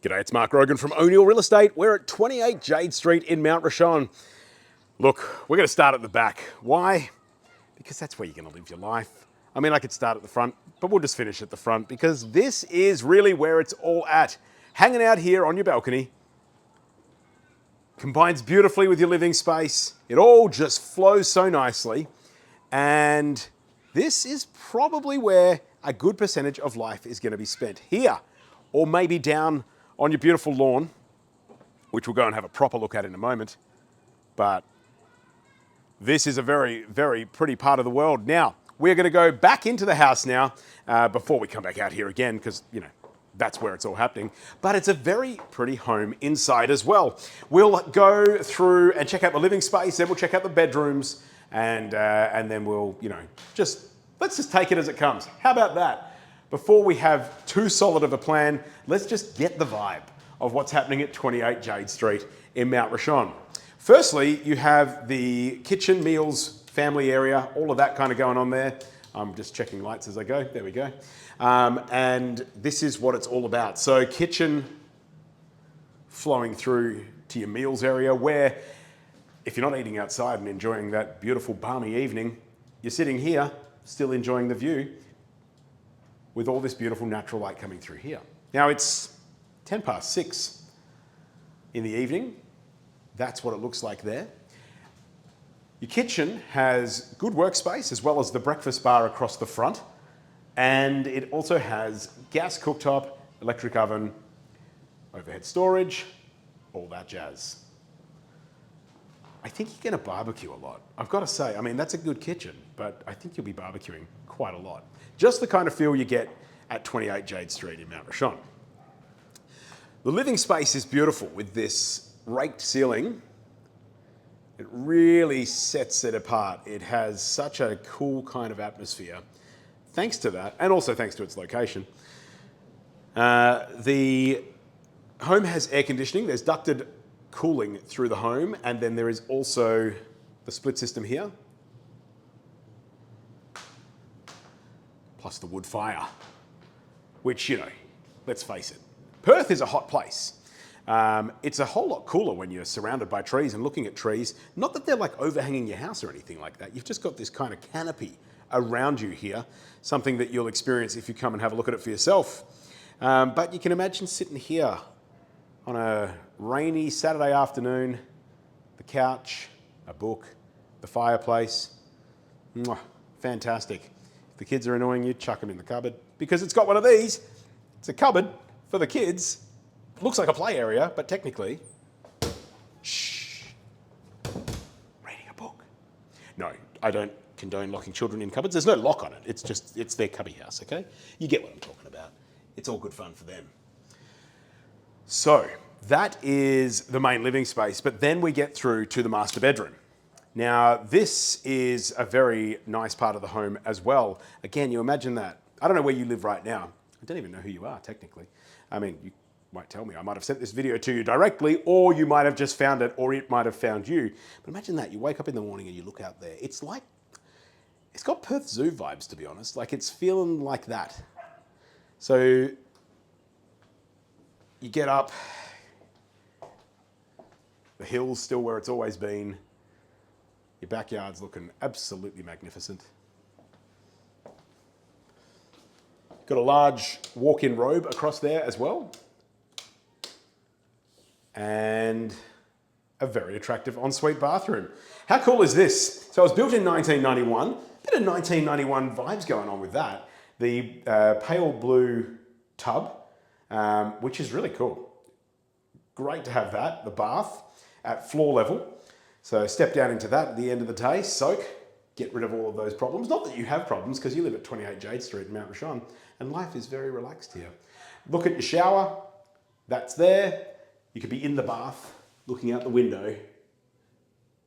G'day, it's Mark Rogan from O'Neill Real Estate. We're at 28 Jade Street in Mount Richon. Look, we're going to start at the back. Why? Because that's where you're going to live your life. I mean, I could start at the front, but we'll just finish at the front because this is really where it's all at. Hanging out here on your balcony combines beautifully with your living space. It all just flows so nicely. And this is probably where a good percentage of life is going to be spent here, or maybe down on your beautiful lawn, which we'll go and have a proper look at in a moment. But this is a very, very pretty part of the world. Now, we're going to go back into the house now before we come back out here again, because, you know, that's where it's all happening. But it's a very pretty home inside as well. We'll go through and check out the living space, then we'll check out the bedrooms, and then we'll, you know, let's just take it as it comes. How about that? Before we have too solid of a plan, let's just get the vibe of what's happening at 28 Jade Street in Mount Richon. Firstly, you have the kitchen, meals, family area, all of that kind of going on there. I'm just checking lights as I go. There we go. And this is what it's all about. So kitchen flowing through to your meals area, where if you're not eating outside and enjoying that beautiful balmy evening, you're sitting here still enjoying the view with all this beautiful natural light coming through here. Now it's 6:10 in the evening. That's what it looks like there. Your kitchen has good workspace as well as the breakfast bar across the front. And it also has gas cooktop, electric oven, overhead storage, all that jazz. I think you're gonna barbecue a lot. I've got to say, I mean, that's a good kitchen, but I think you'll be barbecuing quite a lot. Just the kind of feel you get at 28 Jade Street in Mount Richon. The living space is beautiful with this raked ceiling. It really sets it apart. It has such a cool kind of atmosphere. Thanks to that, and also thanks to its location. The home has air conditioning. There's ducted cooling through the home, and then there is also the split system here, plus the wood fire, which, you know, let's face it, Perth is a hot place. It's a whole lot cooler when you're surrounded by trees and looking at trees. Not that they're like overhanging your house or anything like that. You've just got this kind of canopy around you here, something that you'll experience if you come and have a look at it for yourself. But you can imagine sitting here on a rainy Saturday afternoon, the couch, a book, the fireplace. Mwah, fantastic. If the kids are annoying you, chuck them in the cupboard, because it's got one of these. It's a cupboard for the kids. Looks like a play area, but technically, shh, reading a book. No, I don't condone locking children in cupboards. There's no lock on it. It's their cubby house, okay? You get what I'm talking about. It's all good fun for them. So that is the main living space, but then we get through to the master bedroom. Now, this is a very nice part of the home as well. Again, you imagine that. I don't know where you live right now. I don't even know who you are, technically. I mean, you might tell me. I might have sent this video to you directly, or you might have just found it, or it might have found you. But imagine that. You wake up in the morning and you look out there. It's like, it's got Perth Zoo vibes, to be honest. Like, it's feeling like that. So you get up, the hill's still where it's always been. Your backyard's looking absolutely magnificent. Got a large walk-in robe across there as well. And a very attractive ensuite bathroom. How cool is this? So it was built in 1991. Bit of 1991 vibes going on with that. The pale blue tub, which is really cool. Great to have that. The bath at floor level. So step down into that at the end of the day, soak, get rid of all of those problems. Not that you have problems, because you live at 28 Jade Street in Mount Richon, and life is very relaxed here. Look at your shower, that's there. You could be in the bath, looking out the window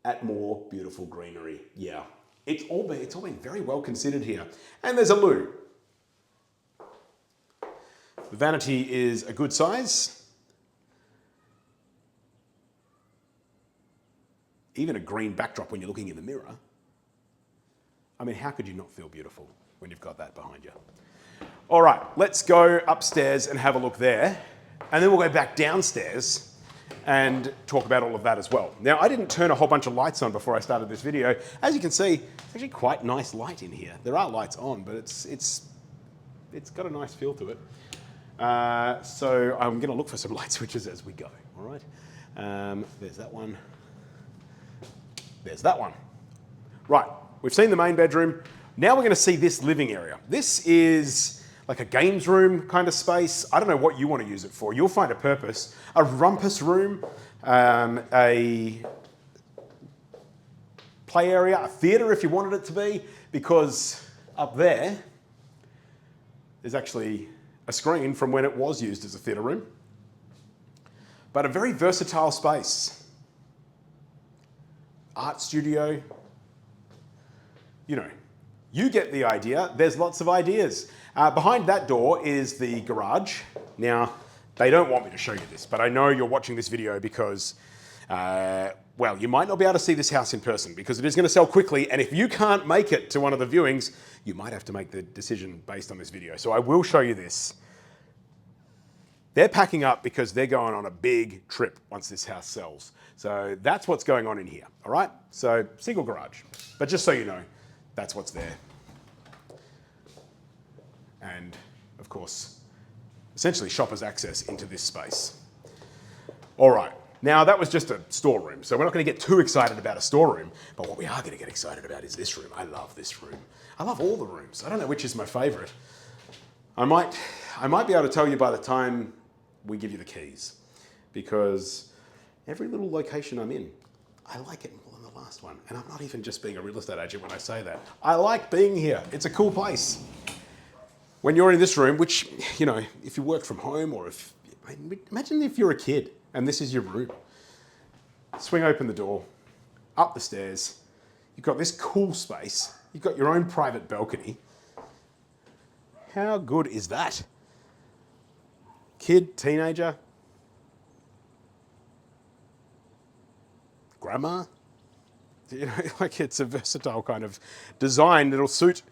at more beautiful greenery. Yeah, it's all been very well considered here. And there's a loo. The vanity is a good size. Even a green backdrop when you're looking in the mirror. I mean, how could you not feel beautiful when you've got that behind you? All right, let's go upstairs and have a look there. And then we'll go back downstairs and talk about all of that as well. Now, I didn't turn a whole bunch of lights on before I started this video. As you can see, it's actually quite nice light in here. There are lights on, but it's got a nice feel to it. So I'm going to look for some light switches as we go, all right? There's that one. There's that one. Right, we've seen the main bedroom. Now we're going to see this living area. This is like a games room kind of space. I don't know what you want to use it for. You'll find a purpose. A rumpus room, a play area, a theatre if you wanted it to be, because up there, there's actually a screen from when it was used as a theatre room. But a very versatile space. Art studio. You know, you get the idea. There's lots of ideas. Behind that door is the garage. Now, they don't want me to show you this, but I know you're watching this video because, well, you might not be able to see this house in person because it is going to sell quickly, and if you can't make it to one of the viewings, you might have to make the decision based on this video. So I will show you this. They're packing up because they're going on a big trip once this house sells. So that's what's going on in here, all right? So single garage, but just so you know, that's what's there. And of course, essentially shoppers' access into this space. All right, now that was just a storeroom, so we're not going to get too excited about a storeroom, but what we are going to get excited about is this room. I love this room. I love all the rooms. I don't know which is my favorite. I might be able to tell you by the time we give you the keys, because every little location I'm in, I like it more than the last one. And I'm not even just being a real estate agent when I say that. I like being here. It's a cool place. When you're in this room, which, you know, if you work from home or if, imagine if you're a kid and this is your room. Swing open the door, up the stairs. You've got this cool space. You've got your own private balcony. How good is that? Kid, teenager, grandma. You know, like it's a versatile kind of design that'll suit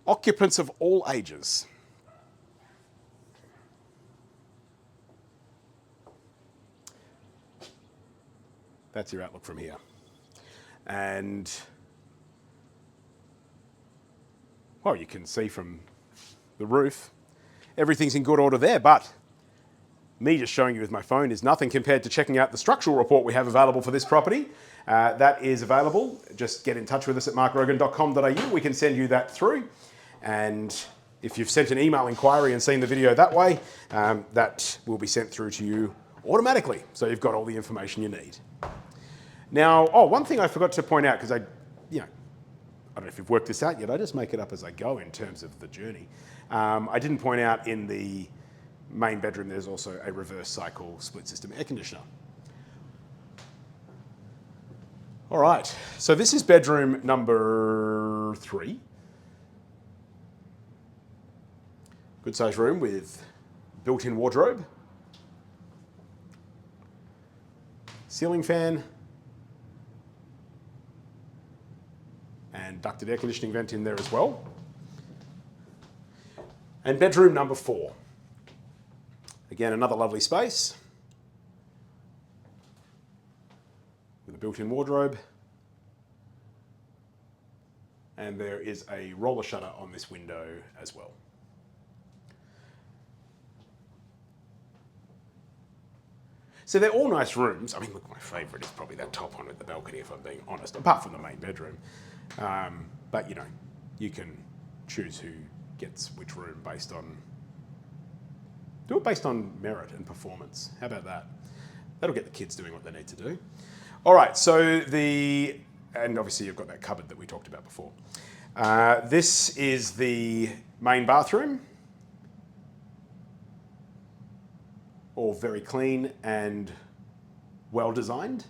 occupants of all ages. That's your outlook from here. And, well, you can see from the roof, everything's in good order there, but me just showing you with my phone is nothing compared to checking out the structural report we have available for this property. That is available. Just get in touch with us at markrogan.com.au. We can send you that through. And if you've sent an email inquiry and seen the video that way, that will be sent through to you automatically. So you've got all the information you need. Now, one thing I forgot to point out, because I don't know if you've worked this out yet, I just make it up as I go in terms of the journey. I didn't point out in the main bedroom there's also a reverse cycle split system air conditioner. All right, so this is bedroom number 3. Good sized room with built-in wardrobe, ceiling fan, and ducted air conditioning vent in there as well. And bedroom number 4. Again, another lovely space with a built-in wardrobe. And there is a roller shutter on this window as well. So they're all nice rooms. I mean, look, my favourite is probably that top one with the balcony, if I'm being honest, apart from the main bedroom. But, you know, you can choose who gets which room based on... Do it based on merit and performance. How about that? That'll get the kids doing what they need to do. All right, so and obviously you've got that cupboard that we talked about before. This is the main bathroom. All very clean and well designed.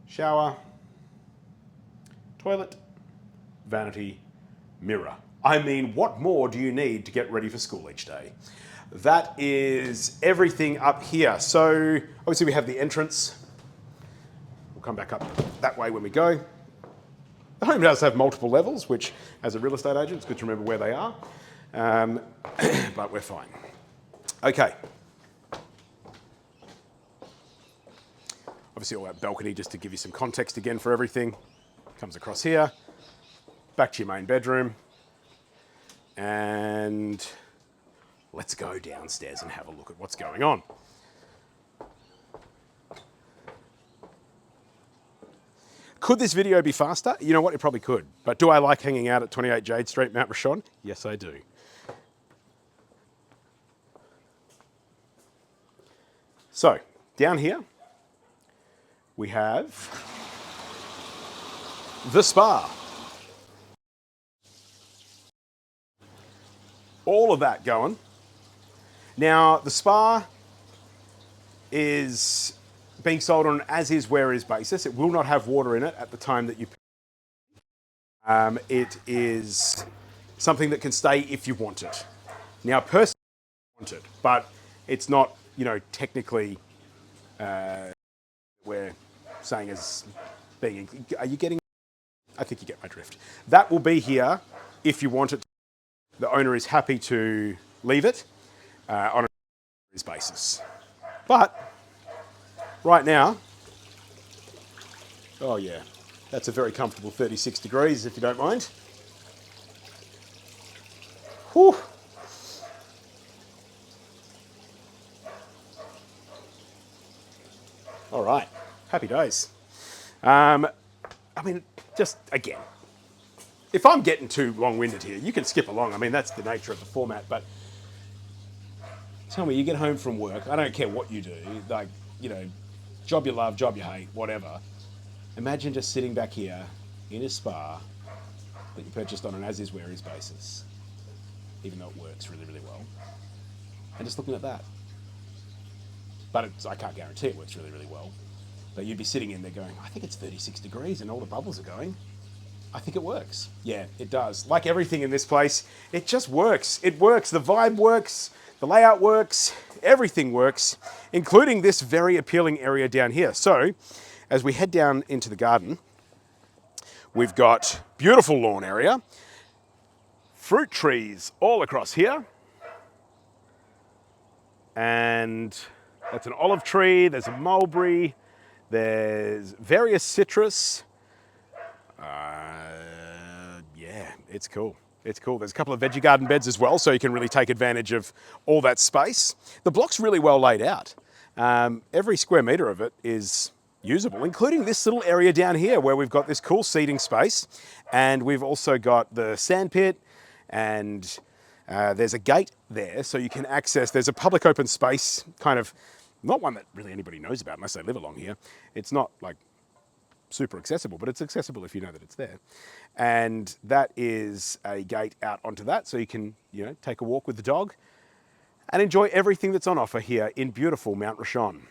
Shower, toilet, vanity, mirror. I mean, what more do you need to get ready for school each day? That is everything up here. So obviously we have the entrance. We'll come back up that way when we go. The home does have multiple levels, which as a real estate agent, it's good to remember where they are. But we're fine. Okay, Obviously all that balcony, just to give you some context again for everything. Comes across here, back to your main bedroom. And let's go downstairs and have a look at what's going on. Could this video be faster? You know what, it probably could. But do I like hanging out at 28 Jade Street, Mount Richon? Yes, I do. So, down here, we have the spa. All of that going. Now, the spa is being sold on an as-is, where-is basis. It will not have water in it at the time that you... it is something that can stay if you want it. Now, personally, I want it, but it's not, you know, technically we're saying as being... Are you getting... I think you get my drift. That will be here if you want it. The owner is happy to leave it on a basis. But right now, oh yeah, that's a very comfortable 36 degrees, if you don't mind. Whew. All right, happy days. I mean, just again, if I'm getting too long-winded here, you can skip along. I mean, that's the nature of the format, but tell me, you get home from work, I don't care what you do, like, you know, job you love, job you hate, whatever. Imagine just sitting back here in a spa that you purchased on an as-is, where-is basis, even though it works really, really well, and just looking at that. But I can't guarantee it works really, really well. But you'd be sitting in there going, I think it's 36 degrees and all the bubbles are going. I think it works. Yeah, it does. Like everything in this place, it just works. It works. The vibe works. The layout works. Everything works, including this very appealing area down here. So, as we head down into the garden, we've got beautiful lawn area, fruit trees all across here, and that's an olive tree. There's a mulberry. There's various citrus. Yeah, it's cool. It's cool. There's a couple of veggie garden beds as well, so you can really take advantage of all that space. The block's really well laid out. Every square metre of it is usable, including this little area down here where we've got this cool seating space, and we've also got the sandpit, and there's a gate there so you can access. There's a public open space, kind of, not one that really anybody knows about unless they live along here. It's not like super accessible, but it's accessible if you know that it's there. And that is a gate out onto that, so you can, you know, take a walk with the dog and enjoy everything that's on offer here in beautiful Mount Richon.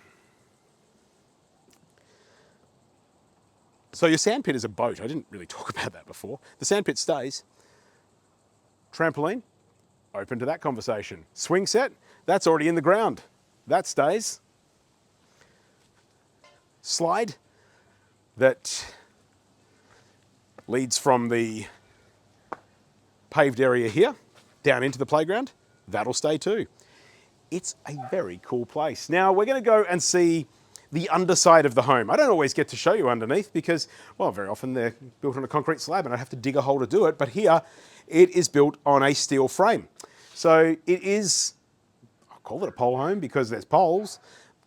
So your sandpit is a boat. I didn't really talk about that before. The sandpit stays. Trampoline, open to that conversation. Swing set, that's already in the ground. That stays. Slide, that leads from the paved area here down into the playground. That'll stay too. It's a very cool place. Now we're going to go and see the underside of the home. I don't always get to show you underneath because, well, very often they're built on a concrete slab and I have to dig a hole to do it. But here it is built on a steel frame. So it is, I'll call it a pole home because there's poles.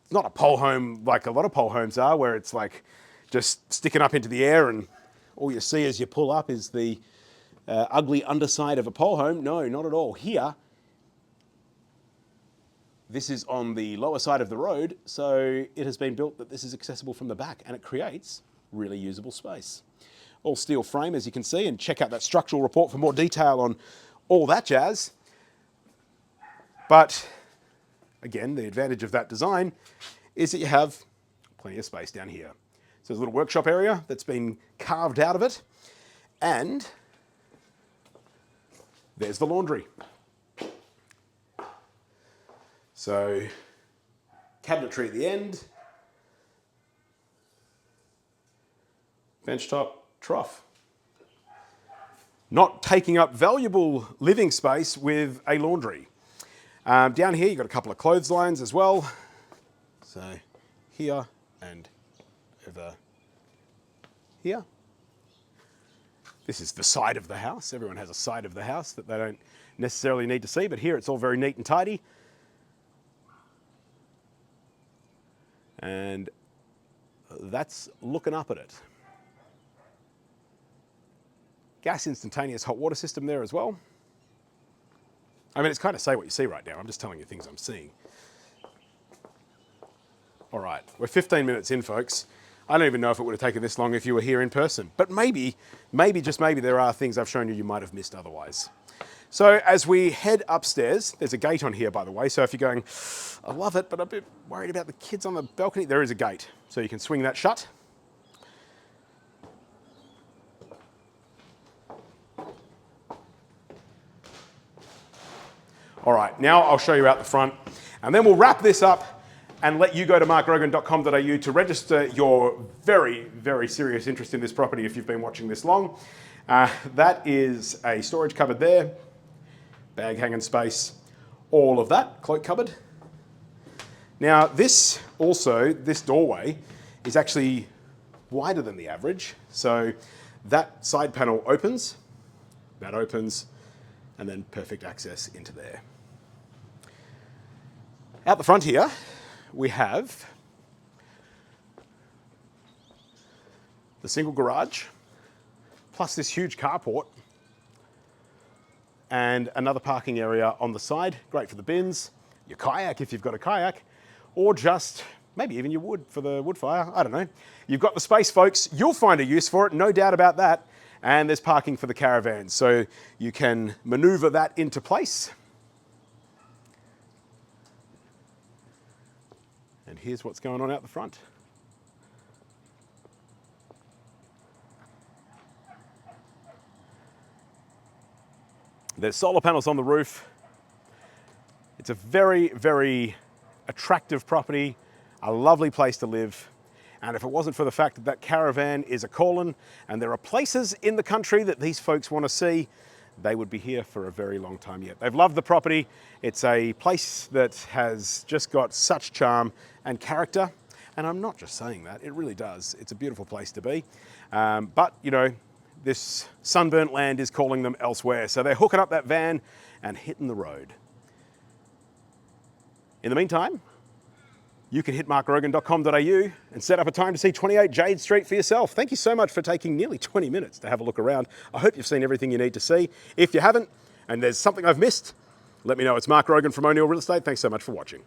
It's not a pole home like a lot of pole homes are, where it's like just sticking up into the air and all you see as you pull up is the ugly underside of a pole home. No, not at all. Here, this is on the lower side of the road, so it has been built that this is accessible from the back, and it creates really usable space. All steel frame, as you can see, and check out that structural report for more detail on all that jazz. But again, the advantage of that design is that you have plenty of space down here. So there's a little workshop area that's been carved out of it, and there's the laundry. So cabinetry at the end, benchtop, trough. Not taking up valuable living space with a laundry. Down here you've got a couple of clotheslines as well. So here and over here. This is the side of the house. Everyone has a side of the house that they don't necessarily need to see, but here it's all very neat and tidy. And that's looking up at it. Gas instantaneous hot water system there as well. I mean, it's kind of say what you see right now. I'm just telling you things I'm seeing. All right, we're 15 minutes in, folks. I don't even know if it would have taken this long if you were here in person, but maybe, just maybe there are things I've shown you might have missed otherwise. So as we head upstairs, there's a gate on here, by the way. So if you're going, I love it, but I'm a bit worried about the kids on the balcony, there is a gate. So you can swing that shut. All right, now I'll show you out the front, and then we'll wrap this up and let you go to markrogan.com.au to register your very, very serious interest in this property if you've been watching this long. That is a storage cupboard there, bag hanging space, all of that, cloak cupboard. Now this doorway is actually wider than the average. So that side panel opens, that opens, and then perfect access into there. Out the front here, we have the single garage, plus this huge carport, and another parking area on the side. Great for the bins, your kayak if you've got a kayak, or just maybe even your wood for the wood fire, I don't know. You've got the space, folks. You'll find a use for it, no doubt about that. And there's parking for the caravan, so you can maneuver that into place. And here's what's going on out the front. There's solar panels on the roof. It's a very, very attractive property, a lovely place to live. And if it wasn't for the fact that that caravan is a calling and there are places in the country that these folks want to see, they would be here for a very long time yet. They've loved the property. It's a place that has just got such charm and character. And I'm not just saying that, it really does. It's a beautiful place to be. But, you know, this sunburnt land is calling them elsewhere. So they're hooking up that van and hitting the road. In the meantime, you can hit markrogan.com.au and set up a time to see 28 Jade Street for yourself. Thank you so much for taking nearly 20 minutes to have a look around. I hope you've seen everything you need to see. If you haven't, and there's something I've missed, let me know. It's Mark Rogan from O'Neill Real Estate. Thanks so much for watching.